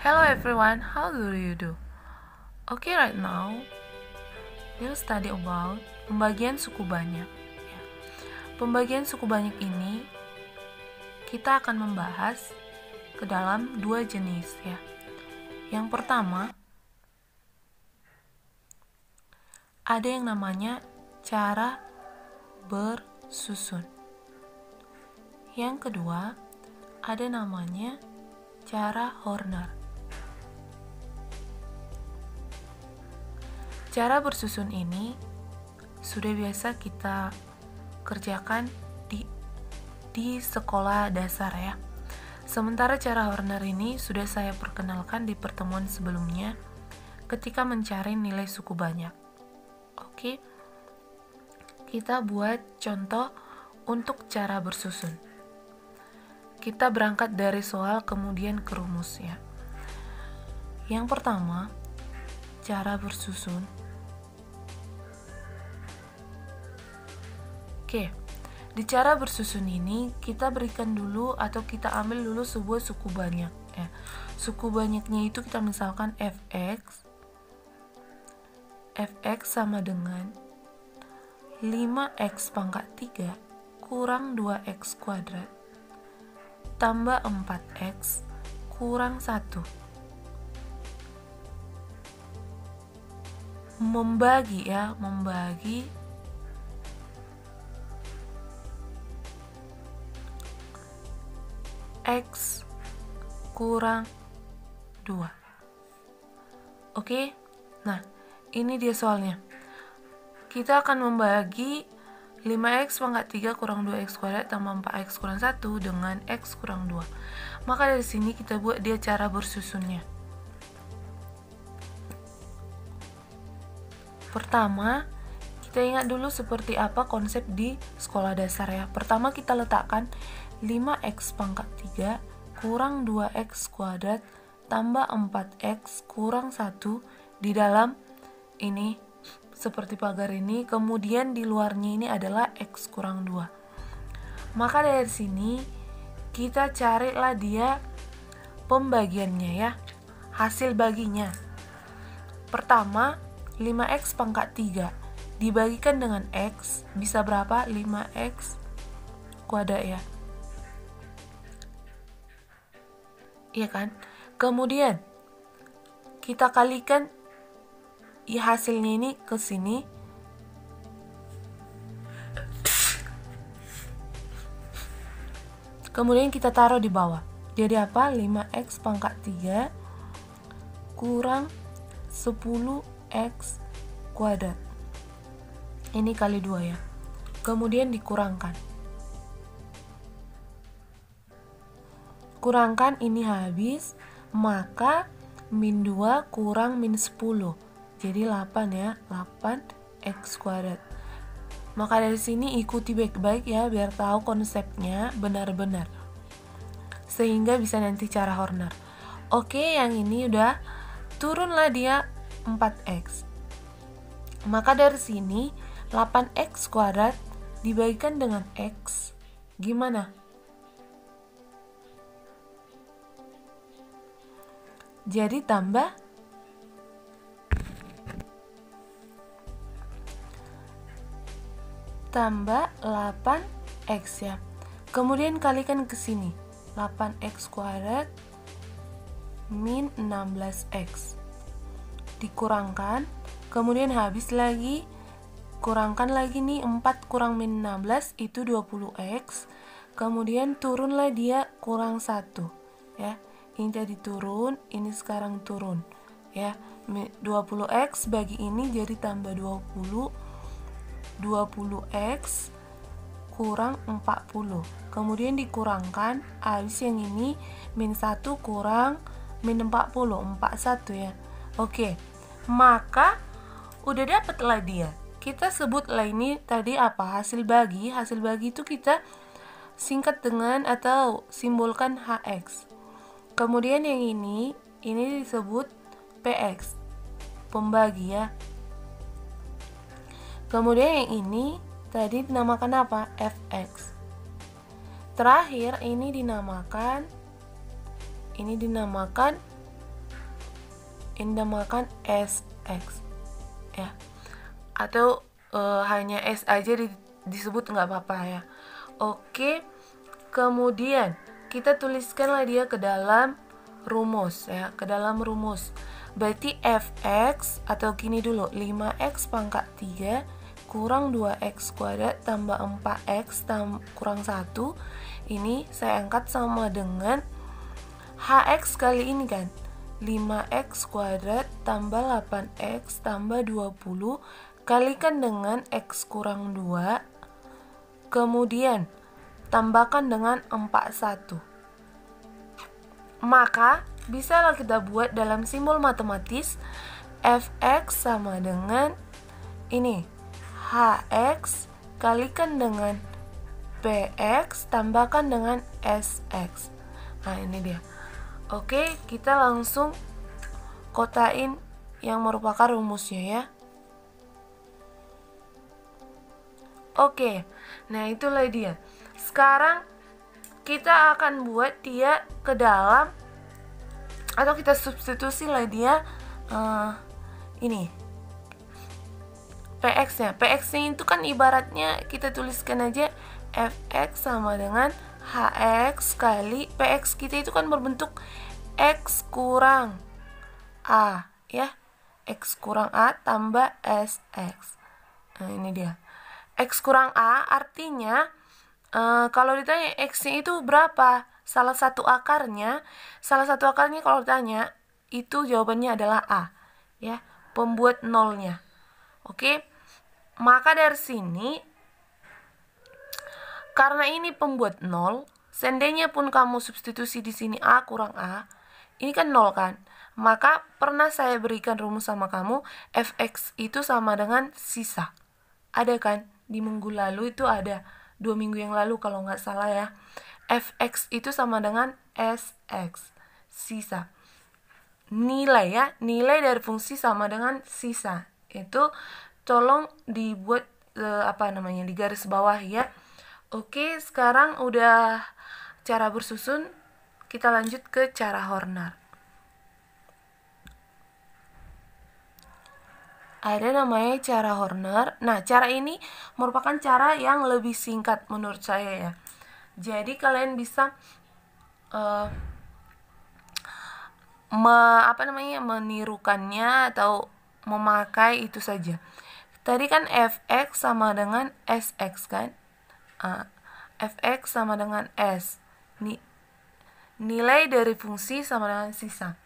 Hello everyone, how do you do? Okay, right now we'll study about pembagian suku banyak. Pembagian suku banyak ini kita akan membahas ke dalam dua jenis ya. Yang pertama ada yang namanya cara bersusun. Yang kedua ada namanya cara Horner. Cara bersusun ini sudah biasa kita kerjakan di sekolah dasar ya. Sementara cara Horner ini sudah saya perkenalkan di pertemuan sebelumnya ketika mencari nilai suku banyak. Oke, kita buat contoh untuk cara bersusun. Kita berangkat dari soal kemudian ke rumus ya. Yang pertama, cara bersusun. Oke, di cara bersusun ini kita berikan dulu atau kita ambil dulu sebuah suku banyak ya. Suku banyaknya itu kita misalkan fx sama dengan 5x pangkat 3 kurang 2x kuadrat tambah 4x kurang 1. Membagi x kurang 2. Oke, nah ini dia soalnya. Kita akan membagi 5x pangkat 3 kurang 2x kuadrat tambah 4x kurang 1 dengan x kurang 2. Maka dari sini kita buat dia cara bersusunnya. Pertama, kita ingat dulu seperti apa konsep di sekolah dasar ya. Pertama kita letakkan 5x pangkat 3 kurang 2x kuadrat tambah 4x kurang 1 di dalam ini seperti pagar ini, kemudian di luarnya ini adalah x kurang 2. Maka dari sini kita carilah dia pembagiannya ya, hasil baginya. Pertama, 5x pangkat 3 dibagikan dengan x bisa berapa? 5x kuadrat ya. Iya kan? Kemudian kita kalikan ya hasilnya ini ke sini. Kemudian kita taruh di bawah. Jadi apa? 5x pangkat 3 kurang 10x kuadrat. Ini kali 2 ya. Kemudian dikurangkan. Kurangkan ini habis, maka min 2 kurang min 10. Jadi 8 ya, 8x kuadrat. Maka dari sini ikuti baik-baik ya, biar tahu konsepnya benar-benar. Sehingga bisa nanti cara Horner. Oke, yang ini udah turunlah dia 4x. Maka dari sini 8x kuadrat dibagikan dengan x. Gimana? Jadi tambah 8x ya. Kemudian kalikan ke sini. 8x kuadrat min 16x. Dikurangkan, kemudian habis lagi, kurangkan lagi nih 4 kurang min 16 itu 20x. Kemudian turunlah dia kurang 1 ya. Ini tadi turun, ini sekarang turun ya. 20x bagi ini jadi tambah 20x kurang 40. Kemudian dikurangkan, habis yang ini min 1 kurang min 40, 41 ya. Oke, maka udah dapatlah dia. Kita sebutlah ini tadi apa? Hasil bagi. Hasil bagi itu kita singkat dengan atau simbolkan HX. Kemudian yang ini disebut PX, pembagi ya. Kemudian yang ini tadi dinamakan apa? Fx. Terakhir ini dinamakan ini dinamakan SX ya, atau hanya S aja disebut nggak apa-apa ya. Oke, kemudian kita tuliskanlah dia ke dalam rumus ya, ke dalam rumus. Berarti fx atau gini dulu, 5x pangkat 3 kurang 2x kuadrat tambah 4x kurang 1. Ini saya angkat sama dengan hx kali ini kan, 5x kuadrat tambah 8x tambah 20 kalikan dengan x kurang 2, kemudian tambahkan dengan 41. Maka bisalah kita buat dalam simbol matematis fx sama dengan ini, hx kalikan dengan px tambahkan dengan sx. Nah ini dia. Oke, kita langsung kotain yang merupakan rumusnya ya. Oke, nah itulah dia. Sekarang kita akan buat dia ke dalam, atau kita substitusi lah dia ini px nya. Px nya itu kan ibaratnya kita tuliskan aja fx sama dengan hx kali px kita itu kan berbentuk x kurang a ya, x kurang a tambah sx. Nah ini dia. X kurang A artinya kalau ditanya X-nya itu berapa, salah satu akarnya kalau ditanya itu jawabannya adalah A ya, pembuat nolnya. Oke, maka dari sini karena ini pembuat nol, seandainya pun kamu substitusi di sini A kurang A, ini kan nol kan, maka pernah saya berikan rumus sama kamu, fx itu sama dengan sisa. Ada kan? Di minggu lalu itu ada, 2 minggu yang lalu kalau nggak salah ya. Fx itu sama dengan sx, sisa. Nilai ya, nilai dari fungsi sama dengan sisa. Itu tolong dibuat di garis bawah ya. Oke, sekarang udah cara bersusun, kita lanjut ke cara Horner. Ada namanya cara Horner. Nah, cara ini merupakan cara yang lebih singkat menurut saya ya. Jadi kalian bisa menirukannya atau memakai itu saja. Tadi kan fx sama dengan sx kan. Fx sama dengan s. Nilai dari fungsi sama dengan sisa.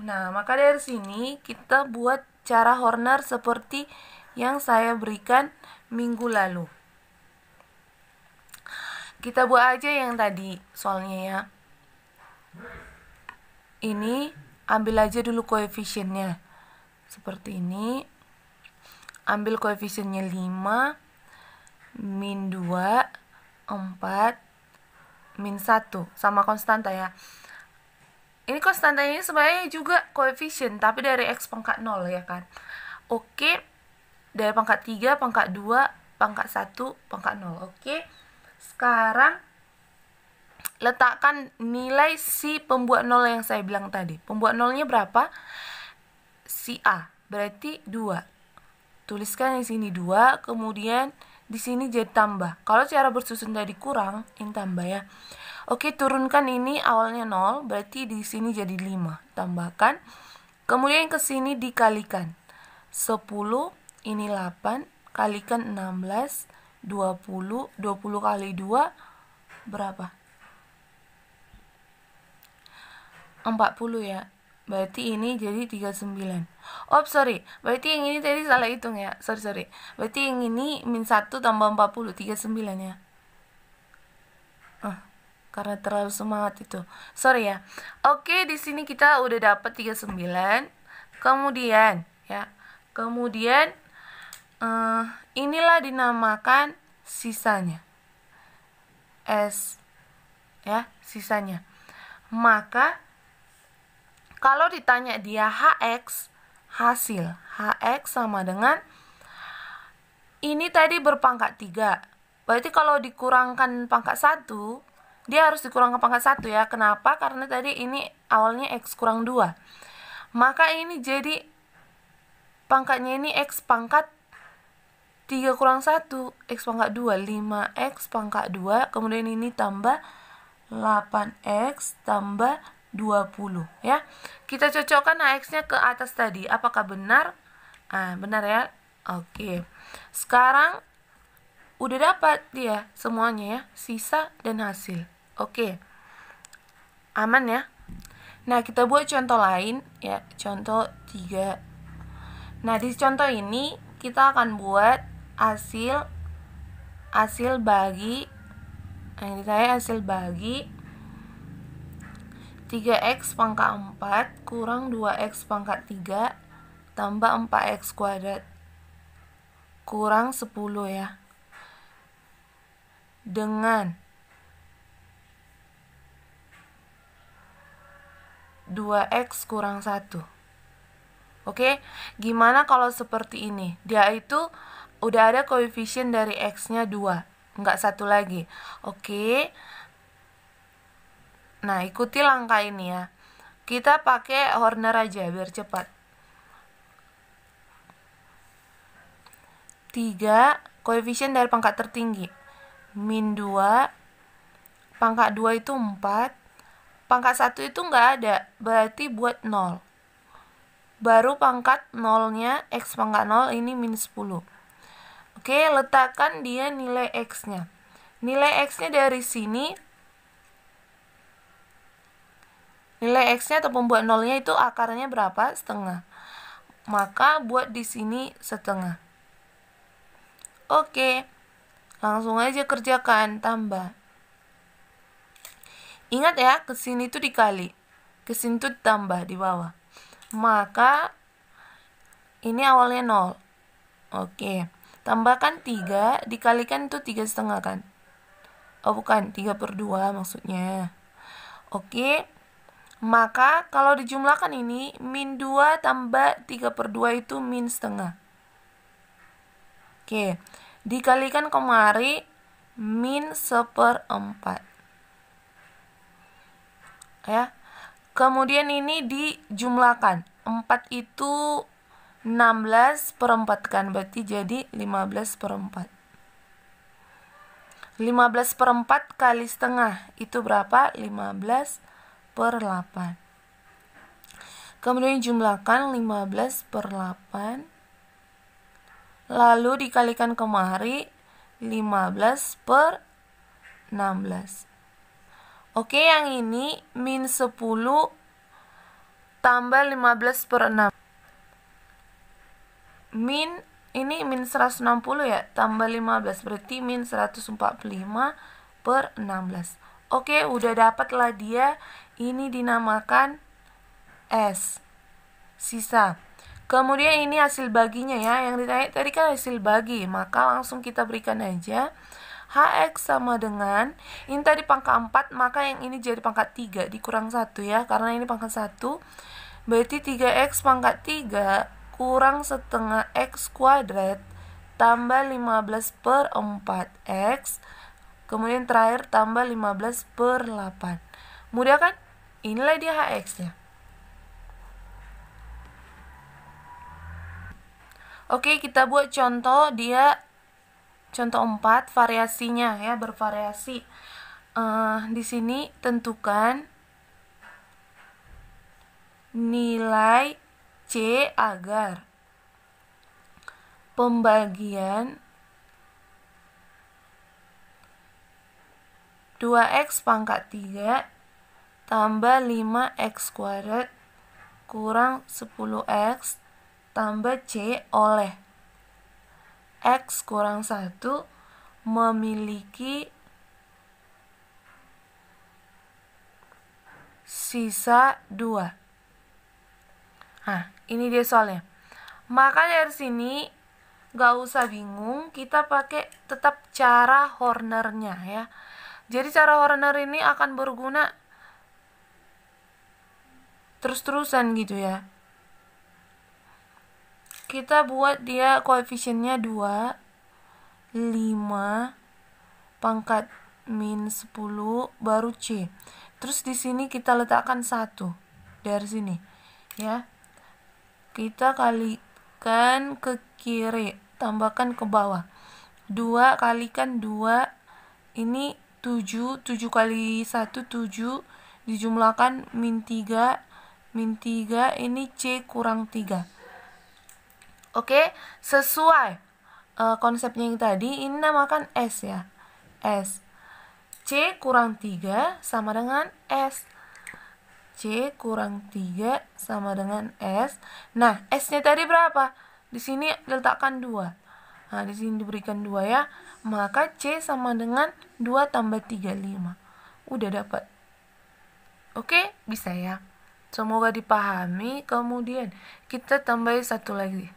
Nah, maka dari sini kita buat cara Horner seperti yang saya berikan minggu lalu. Kita buat aja yang tadi soalnya ya. Ini ambil aja dulu koefisiennya. Seperti ini. Ambil koefisiennya 5, min 2, 4, min 1. Sama konstanta ya. Ini konstanta ini sebenarnya juga koefisien, tapi dari x pangkat 0 ya kan. Oke, dari pangkat 3, pangkat 2, pangkat 1, pangkat 0. Oke, sekarang letakkan nilai si pembuat 0 yang saya bilang tadi. Pembuat 0-nya berapa? Si A, berarti 2. Tuliskan di sini 2, kemudian di sini jadi tambah. Kalau cara bersusun tadi kurang, ini tambah ya. Oke, turunkan ini awalnya 0, berarti di sini jadi 5. Tambahkan. Kemudian ke sini dikalikan. 10, ini 8, kalikan 16, 20, 20 kali 2, berapa? 40 ya. Berarti ini jadi 39. Oh, sorry. Berarti yang ini tadi salah hitung ya. Sorry. Berarti yang ini min 1 tambah 40, 39 ya. Karena terlalu semangat itu. Sorry ya. Oke, di sini kita udah dapat 39. Kemudian ya. Kemudian inilah dinamakan sisanya. S ya, sisanya. Maka kalau ditanya dia hx, hasil hx sama dengan ini tadi berpangkat 3. Berarti kalau dikurangkan pangkat 1, dia harus dikurangkan pangkat 1 ya. Kenapa? Karena tadi ini awalnya x kurang 2. Maka ini jadi pangkatnya ini X pangkat 3 kurang 1, X pangkat 2, 5X pangkat 2, kemudian ini tambah 8X tambah 20 ya. Kita cocokkan AX-nya ke atas tadi. Apakah benar? Benar ya. Oke. Sekarang udah dapat dia semuanya ya, sisa dan hasil. Oke. Aman ya. Nah, kita buat contoh lain ya, contoh 3. Nah, di contoh ini kita akan buat hasil bagi hasil bagi 3X pangkat 4 kurang 2X pangkat 3 tambah 4X kuadrat kurang 10 ya, dengan 2X kurang 1. Oke, gimana kalau seperti ini? Dia itu udah ada koefisien dari X-nya 2, nggak 1 lagi. Oke. Nah, ikuti langkah ini ya. Kita pakai Horner aja biar cepat. 3, koefisien dari pangkat tertinggi. Min 2, pangkat 2 itu 4, pangkat 1 itu nggak ada, berarti buat 0. Baru pangkat 0-nya, X pangkat 0 ini min 10. Oke, letakkan dia nilai X-nya. Nilai X-nya dari sini, nilai X-nya atau pembuat 0-nya itu akarnya berapa? Setengah. Maka buat di sini setengah. Oke, langsung aja kerjakan, tambah. Ingat ya, ke sini itu dikali, ke sini itu ditambah di bawah. Maka ini awalnya 0. Oke, tambahkan 3, dikalikan itu 3,5 kan? Oh bukan, 3/2 maksudnya. Oke, maka kalau dijumlahkan ini, min 2 tambah 3/2 itu min setengah. Oke, dikalikan kemari, min 1/4 ya. Kemudian ini dijumlahkan, 4 itu 16/4 kan, berarti jadi 15/4. 15/4 kali setengah itu berapa? 15/8. Kemudian jumlahkan 15/8, lalu dikalikan kemari 15/16. Oke, yang ini min 10 tambah 15/6. Min ini min 160 ya, tambah 15 berarti min 145/16. Oke, udah dapatlah dia. Ini dinamakan S, sisa. Kemudian ini hasil baginya ya, yang ditanya tadi kan hasil bagi, maka langsung kita berikan aja. HX sama dengan, ini tadi pangkat 4, maka yang ini jadi pangkat 3, dikurang 1 ya, karena ini pangkat 1. Berarti 3X pangkat 3 kurang setengah X kuadrat tambah 15/4X, kemudian terakhir tambah 15/8. Mudah kan? Inilah dia HX-nya. Oke, kita buat contoh dia. Contoh 4, variasinya ya, bervariasi. Di sini tentukan nilai C agar pembagian 2X pangkat 3 tambah 5X kuadrat kurang 10X tambah C oleh X kurang 1 memiliki sisa 2. Nah, ini dia soalnya. Maka dari sini gak usah bingung, kita pakai tetap cara Hornernya ya. Jadi cara Horner ini akan berguna terus-terusan gitu ya. Kita buat dia koefisiennya 2, 5, pangkat min 10, baru C. Terus di sini kita letakkan 1 dari sini ya. kita kalikan ke kiri, tambahkan ke bawah. 2 kalikan 2, ini 7, 7 kali 1 7, dijumlahkan min 3, ini C kurang 3. Oke, sesuai konsepnya yang tadi, ini namakan S ya, S. C kurang 3 sama dengan S. C kurang 3 sama dengan S. Nah, S-nya tadi berapa? Di sini letakkan 2. Nah, di sini diberikan 2 ya. Maka C sama dengan 2 tambah 3, 5. Udah dapat. Oke, bisa ya. Semoga dipahami. Kemudian kita tambahin satu lagi.